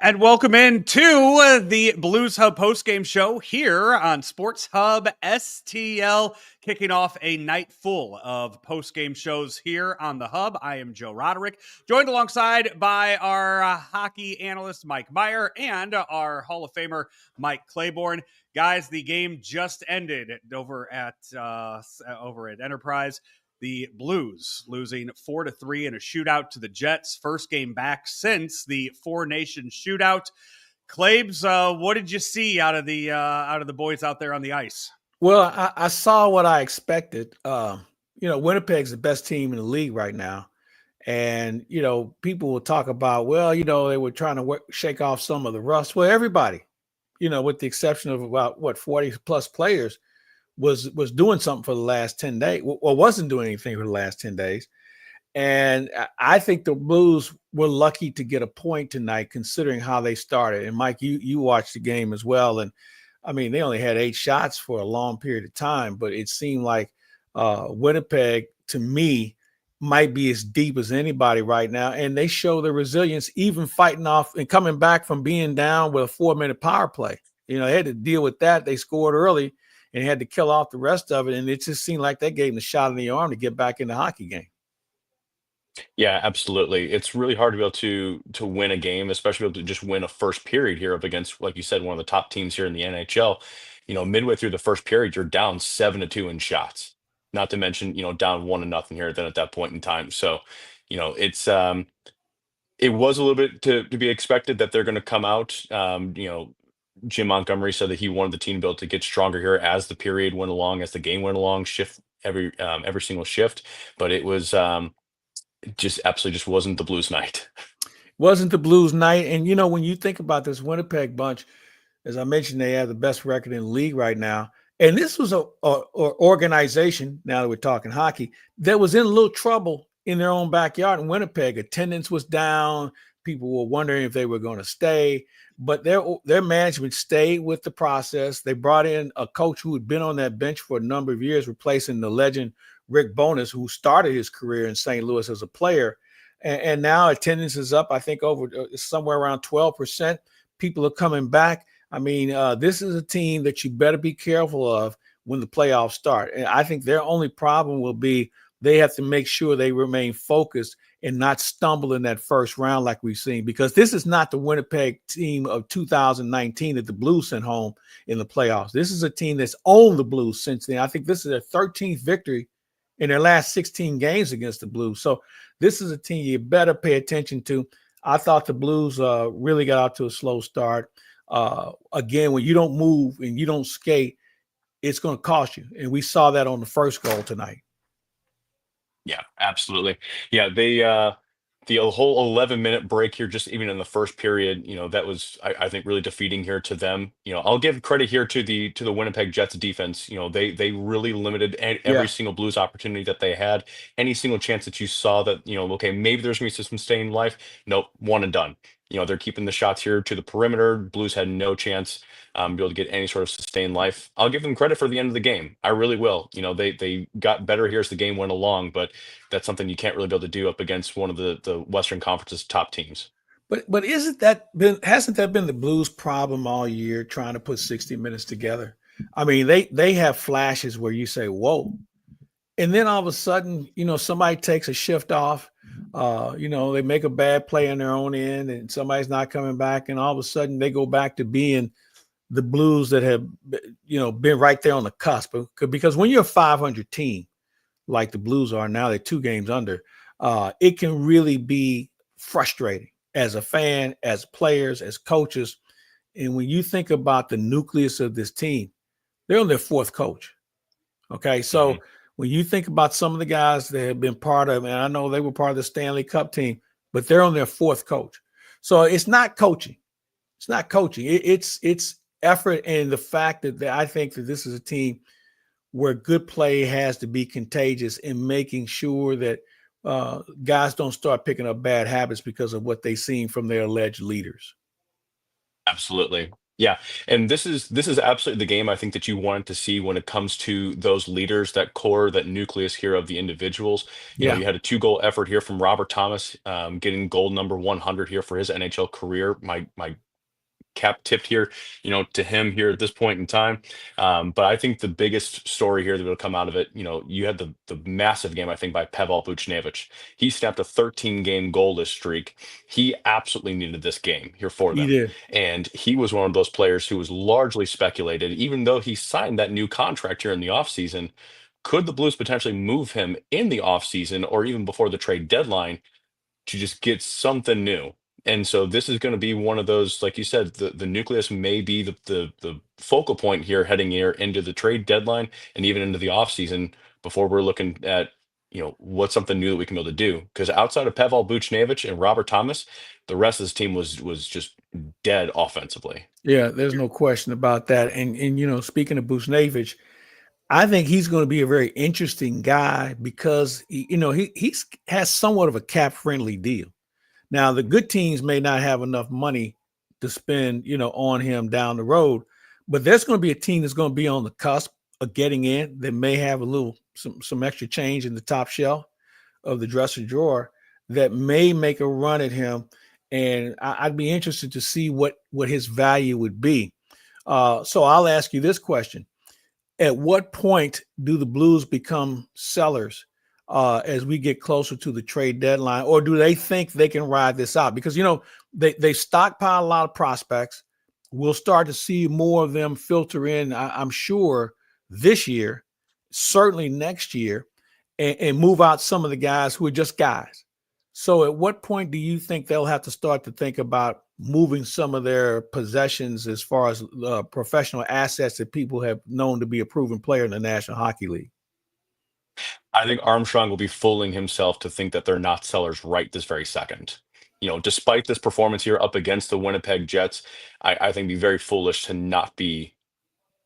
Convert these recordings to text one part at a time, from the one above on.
And welcome in to the Blues Hub postgame show here on Sports Hub STL, kicking off a night full of postgame shows here on the Hub. I am Joe Roderick, joined alongside by our hockey analyst Mike Meyer and our Hall of Famer Mike Claiborne. Guys, the game just ended over at Enterprise. The Blues losing 4-3 in a shootout to the Jets. First game back since the Four Nations shootout. Claibs, what did you see out of the boys out there on the ice? Well, I saw what I expected. Winnipeg's the best team in the league right now. And, people will talk about, they were trying to shake off some of the rust. Well, everybody, with the exception of about, 40 plus players, was doing something for the last 10 days, or wasn't doing anything for the last 10 days. And I think the Blues were lucky to get a point tonight, considering how they started. And Mike, you watched the game as well. And I mean, they only had 8 shots for a long period of time, but it seemed like Winnipeg, to me, might be as deep as anybody right now. And they show the resilience, even fighting off and coming back from being down with a 4-minute power play. They had to deal with that. They scored early and had to kill off the rest of it. And it just seemed like that gave them a shot in the arm to get back in the hockey game. Yeah, absolutely. It's really hard to be able to win a game, especially be able to just win a first period here up against, like you said, one of the top teams here in the NHL. Midway through the first period, you're down 7-2 in shots. Not to mention, down 1-0 here then at that point in time. So, it's it was a little bit to be expected that they're going to come out. Jim Montgomery said that he wanted the team to be able to get stronger here as the period went along, as the game went along, shift every single shift. But it was just absolutely just wasn't the Blues night. Wasn't the Blues night. And, when you think about this Winnipeg bunch, as I mentioned, they have the best record in the league right now. And this was a organization, now that we're talking hockey, that was in a little trouble in their own backyard in Winnipeg. Attendance was down. People were wondering if they were going to stay. But their management stayed with the process. They brought in a coach who had been on that bench for a number of years, replacing the legend Rick Bowness, who started his career in St. Louis as a player. And now attendance is up, I think, over somewhere around 12%. People are coming back. I mean, this is a team that you better be careful of when the playoffs start. And I think their only problem will be they have to make sure they remain focused and not stumble in that first round like we've seen, because this is not the Winnipeg team of 2019 that the Blues sent home in the playoffs. This is a team that's owned the Blues since then. I think this is their 13th victory in their last 16 games against the Blues. So this is a team you better pay attention to. I thought the Blues really got out to a slow start. Again, when you don't move and you don't skate, it's going to cost you. And we saw that on the first goal tonight. Yeah, absolutely. Yeah, the whole 11-minute break here, just even in the first period, that was I think really defeating here to them. I'll give credit here to the Winnipeg Jets defense. They really limited every single Blues opportunity that they had. Any single chance that you saw that, okay, maybe there's gonna be some sustained life. Nope, one and done. They're keeping the shots here to the perimeter. Blues had no chance be able to get any sort of sustained life. I'll give them credit for the end of the game. I really will. They got better here as the game went along, but that's something you can't really be able to do up against one of the Western Conference's top teams. But hasn't that been the Blues' problem all year, trying to put 60 minutes together? I mean, they have flashes where you say, whoa. And then all of a sudden, somebody takes a shift off. They make a bad play on their own end and somebody's not coming back. And all of a sudden they go back to being the Blues that have, been right there on the cusp. Because when you're a 500 team, like the Blues are now, they're 2 games under, it can really be frustrating as a fan, as players, as coaches. And when you think about the nucleus of this team, they're on their 4th coach. Okay, so when you think about some of the guys that have been part of, and I know they were part of the Stanley Cup team, but they're on their 4th coach. So it's not coaching. It's not coaching. It's effort, and the fact that I think that this is a team where good play has to be contagious in making sure that guys don't start picking up bad habits because of what they've seen from their alleged leaders. Absolutely. Yeah, and this is absolutely the game I think that you wanted to see when it comes to those leaders, that core, that nucleus here of the individuals. Yeah. You had a 2-goal effort here from Robert Thomas, getting goal number 100 here for his NHL career. My cap tipped here, to him here at this point in time. But I think the biggest story here that will come out of it, you had the massive game, I think, by Pavel Buchnevich. He snapped a 13-game goalless streak. He absolutely needed this game here for He them. did. And he was one of those players who was largely speculated, even though he signed that new contract here in the offseason. Could the Blues potentially move him in the offseason or even before the trade deadline to just get something new? And so this is going to be one of those, like you said, the nucleus may be the focal point here heading here into the trade deadline and even into the offseason before we're looking at, what's something new that we can be able to do. Because outside of Pavel Buchnevich and Robert Thomas, the rest of this team was just dead offensively. Yeah, there's no question about that. And speaking of Buchnevich, I think he's going to be a very interesting guy because he's has somewhat of a cap friendly deal. Now, the good teams may not have enough money to spend, on him down the road, but there's going to be a team that's going to be on the cusp of getting in that may have some extra change in the top shelf of the dresser drawer that may make a run at him. And I'd be interested to see what his value would be. So I'll ask you this question. At what point do the Blues become sellers as we get closer to the trade deadline, or do they think they can ride this out? Because they stockpile a lot of prospects. We'll start to see more of them filter in, I'm sure, this year, certainly next year, and move out some of the guys who are just guys. So at what point do you think they'll have to start to think about moving some of their possessions as far as professional assets that people have known to be a proven player in the National Hockey League? I think Armstrong will be fooling himself to think that they're not sellers right this very second. Despite this performance here up against the Winnipeg Jets, I think it'd be very foolish to not be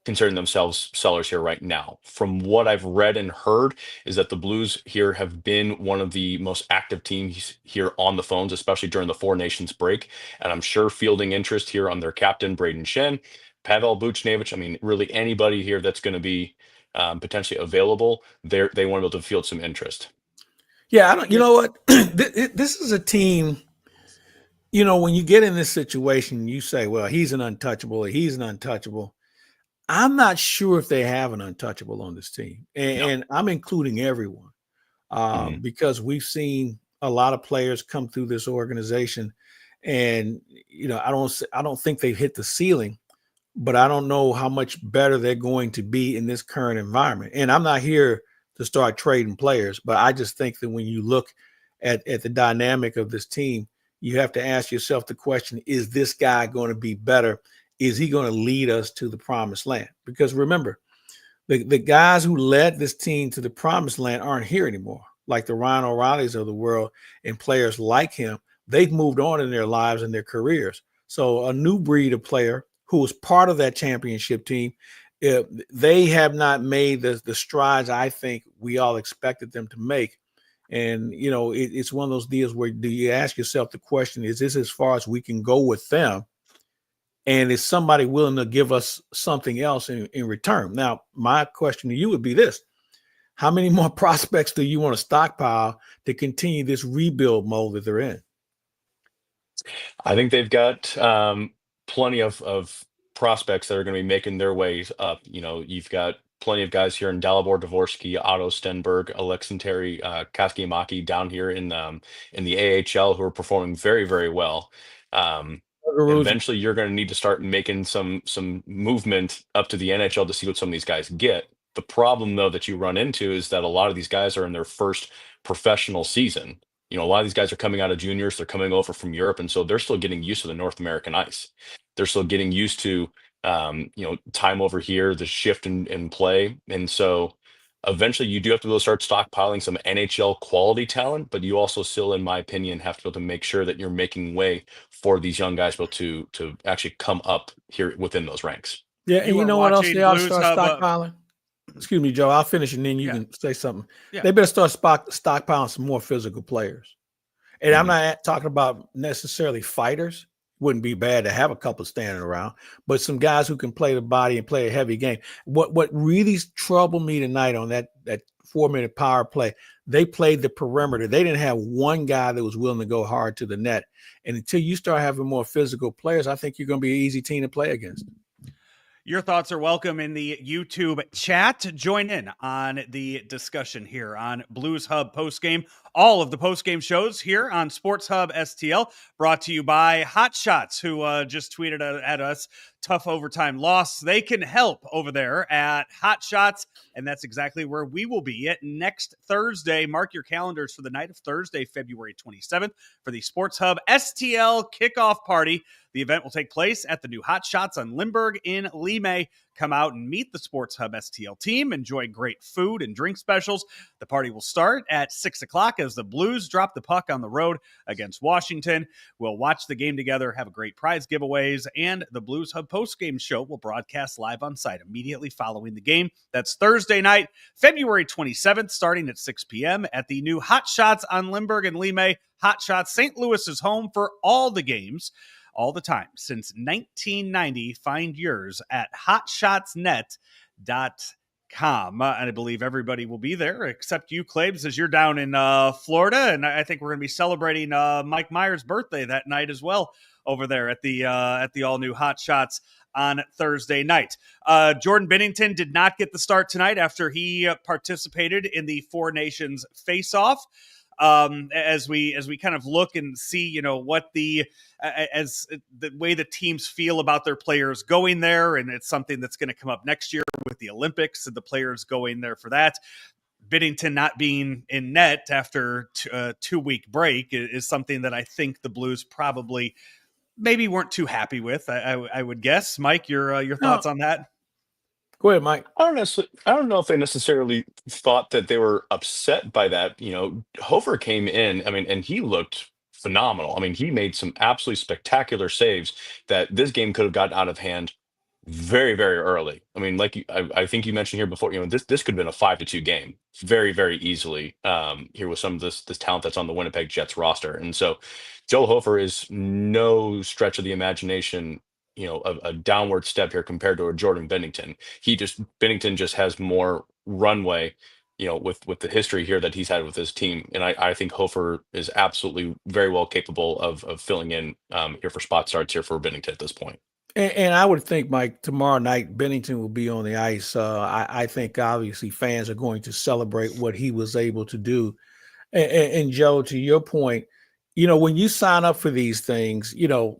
considering themselves sellers here right now. From what I've read and heard, is that the Blues here have been one of the most active teams here on the phones, especially during the Four Nations break. And I'm sure fielding interest here on their captain, Braden Shen, Pavel Buchnevich. I mean, really anybody here that's going to be potentially available, they want to be able to field some interest. Yeah, I don't. You know what? This is a team. When you get in this situation, you say, "Well, he's an untouchable. Or he's an untouchable." I'm not sure if they have an untouchable on this team, and I'm including everyone because we've seen a lot of players come through this organization, and I don't think they've hit the ceiling, but I don't know how much better they're going to be in this current environment. And I'm not here to start trading players, but I just think that when you look at the dynamic of this team, you have to ask yourself the question: is this guy going to be better? Is he going to lead us to the promised land? Because remember, the guys who led this team to the promised land aren't here anymore. Like the Ryan O'Reillys of the world and players like him, they've moved on in their lives and their careers. So a new breed of player who was part of that championship team, they have not made the strides I think we all expected them to make. And, it's one of those deals where do you ask yourself the question, is this as far as we can go with them? And is somebody willing to give us something else in return? Now, my question to you would be this: how many more prospects do you want to stockpile to continue this rebuild mode that they're in? I think they've got plenty of prospects that are going to be making their ways up. You've got plenty of guys here in Dalibor Dvorsky, Otto Stenberg, Alexandre Kaskiamaki down here in the AHL who are performing very, very well. Eventually, you're going to need to start making some movement up to the NHL to see what some of these guys get. The problem, though, that you run into is that a lot of these guys are in their first professional season. A lot of these guys are coming out of juniors, they're coming over from Europe, and so they're still getting used to the North American ice. They're still getting used to time over here, the shift in play. And so eventually you do have to be able to start stockpiling some NHL quality talent, but you also still, in my opinion, have to be able to make sure that you're making way for these young guys to actually come up here within those ranks. Yeah, and you know what else they ought to start stockpiling? Excuse me, Joe. I'll finish and then you can say something. Yeah. They better start stockpiling some more physical players. And I'm not talking about necessarily fighters, wouldn't be bad to have a couple standing around, but some guys who can play the body and play a heavy game. What really troubled me tonight on that 4-minute power play, they played the perimeter. They didn't have one guy that was willing to go hard to the net. And until you start having more physical players, I think you're going to be an easy team to play against. Your thoughts are welcome in the YouTube chat. Join in on the discussion here on Blues Hub Postgame. All of the postgame shows here on Sports Hub STL, brought to you by Hot Shots, who just tweeted at us, tough overtime loss. They can help over there at Hot Shots, and that's exactly where we will be at next Thursday. Mark your calendars for the night of Thursday, February 27th, for the Sports Hub STL kickoff party. The event will take place at the new Hot Shots on Lindbergh in Limay. Come out and meet the Sports Hub STL team. Enjoy great food and drink specials. The party will start at 6 o'clock as the Blues drop the puck on the road against Washington. We'll watch the game together, have a great prize giveaways, and the Blues Hub postgame show will broadcast live on site immediately following the game. That's Thursday night, February 27th, starting at 6 p.m. at the new Hot Shots on Lindbergh and Limay. Hot Shots, St. Louis is home for all the games, all the time since 1990. Find yours at hotshotsnet.com. And I believe everybody will be there except you, Claibs, as you're down in Florida. And I think we're going to be celebrating Mike Meyer's birthday that night as well over there at the all new Hot Shots on Thursday night. Jordan Binnington did not get the start tonight after he participated in the Four Nations face-off. As we kind of look and see, what as the way the teams feel about their players going there, and it's something that's going to come up next year with the Olympics and the players going there for that. Binnington not being in net after a 2-week break is something that I think the Blues probably maybe weren't too happy with. I would guess. Mike, your thoughts on that? Go ahead, Mike. I don't know if they necessarily thought that they were upset by that. Hofer came in, and he looked phenomenal. He made some absolutely spectacular saves that this game could have gotten out of hand very, very early. I think you mentioned here before, this could have been a 5-2 game very, very easily, here with some of this talent that's on the Winnipeg Jets roster. And so Joe Hofer is no stretch of the imagination, a downward step here compared to a Jordan Binnington. Binnington just has more runway, with the history here that he's had with his team. And I think Hofer is absolutely very well capable of filling in here for spot starts here for Binnington at this point. And I would think, Mike, tomorrow night, Binnington will be on the ice. I think obviously fans are going to celebrate what he was able to do. And Joe, to your point, when you sign up for these things, you're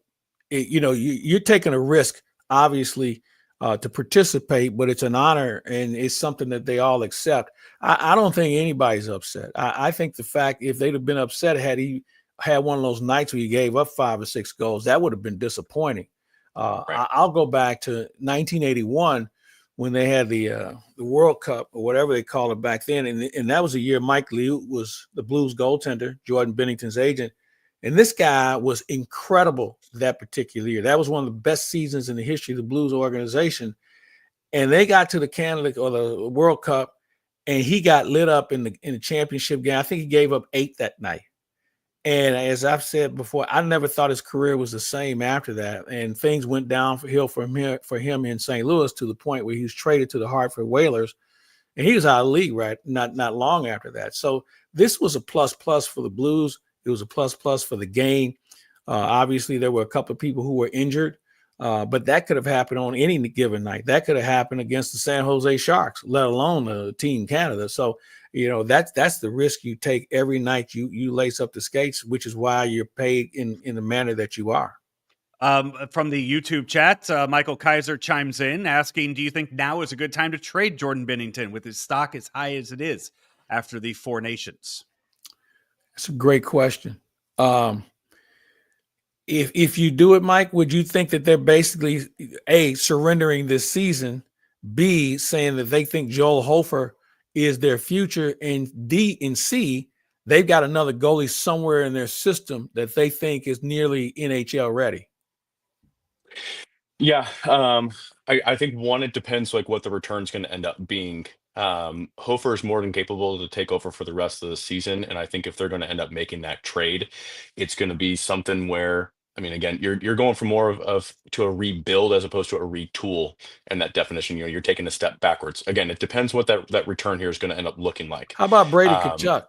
taking a risk, obviously, to participate, but it's an honor and it's something that they all accept. I don't think anybody's upset. I think the fact, if they'd have been upset had he had one of those nights where he gave up 5 or 6 goals, that would have been disappointing. Right. I'll go back to 1981 when they had the World Cup or whatever they called it back then. And that was a year Mike Liu was the Blues goaltender, Jordan Binnington's agent. And this guy was incredible that particular year. That was one of the best seasons in the history of the Blues organization. And they got to the Canada or the World Cup, and he got lit up in the championship game. I think he gave up 8 that night. And as I've said before, I never thought his career was the same after that. And things went downhill for him in St. Louis to the point where he was traded to the Hartford Whalers. And he was out of the league, right? Not long after that. So this was a plus for the Blues. It was a plus for the game. Obviously, there were a couple of people who were injured, but that could have happened on any given night. That could have happened against the San Jose Sharks, let alone Team Canada. So, that's the risk you take every night you lace up the skates, which is why you're paid in the manner that you are. From the YouTube chat, Michael Kaiser chimes in asking, do you think now is a good time to trade Jordan Binnington with his stock as high as it is after the Four Nations? That's a great question. If you do it, Mike, would you think that they're basically A, surrendering this season, B, saying that they think Joel Hofer is their future, and D and C, they've got another goalie somewhere in their system that they think is nearly NHL ready? Yeah, I think one, it depends what the return's going to end up being. Hofer is more than capable to take over for the rest of the season, and I think if they're going to end up making that trade, it's going to be something where I mean, again, you're going from more of to a rebuild as opposed to a retool. And that definition, you're taking a step backwards. Again, it depends what that return here is going to end up looking like. How about Brady Um, Kachuk?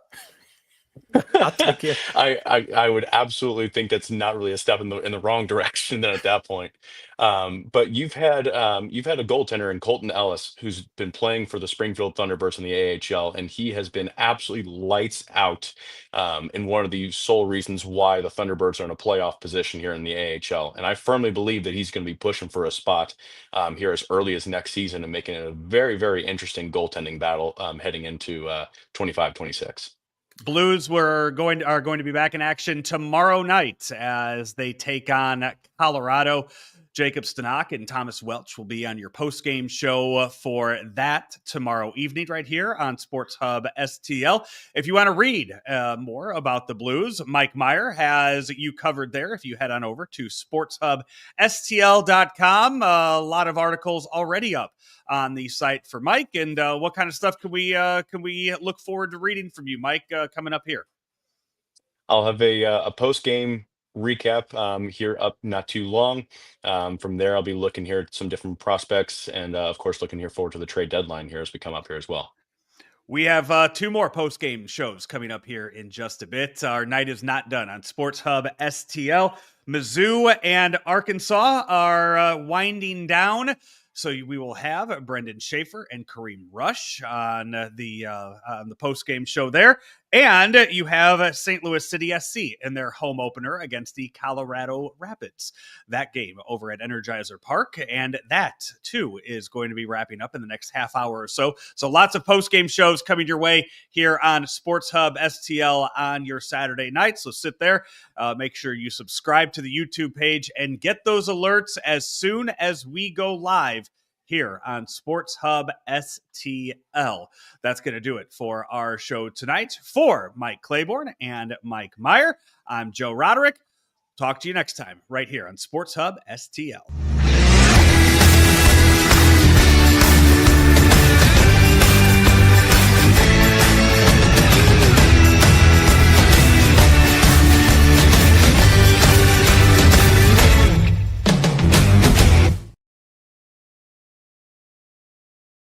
I'll take it. I would absolutely think that's not really a step in the wrong direction then at that point. But you've had a goaltender in Colton Ellis who's been playing for the Springfield Thunderbirds in the AHL, and he has been absolutely lights out. And one of the sole reasons why the Thunderbirds are in a playoff position here in the AHL. And I firmly believe that he's going to be pushing for a spot here as early as next season and making it a very, very interesting goaltending battle heading into 25-26. Blues are going to be back in action tomorrow night as they take on Colorado. Jacob Stanak and Thomas Welch will be on your post-game show for that tomorrow evening right here on Sports Hub STL. If you want to read more about the Blues, Mike Meyer has you covered there. If you head on over to sportshubstl.com, a lot of articles already up on the site for Mike. And what kind of stuff can we look forward to reading from you, Mike, coming up here? I'll have a post game recap here up not too long. From there, I'll be looking here at some different prospects, and of course, looking here forward to the trade deadline here as we come up here as well. We have two more post-game shows coming up here in just a bit. Our night is not done on Sports Hub STL. Mizzou and Arkansas are winding down. So we will have Brendan Schaefer and Kareem Rush on the post-game show there. And you have St. Louis City SC in their home opener against the Colorado Rapids. That game over at Energizer Park. And that, too, is going to be wrapping up in the next half hour or so. So lots of post-game shows coming your way here on Sports Hub STL on your Saturday night. So sit there. Make sure you subscribe to the YouTube page and get those alerts as soon as we go live here on Sports Hub STL. That's going to do it for our show tonight. For Mike Claiborne and Mike Meyer, I'm Joe Roderick. Talk to you next time right here on Sports Hub STL.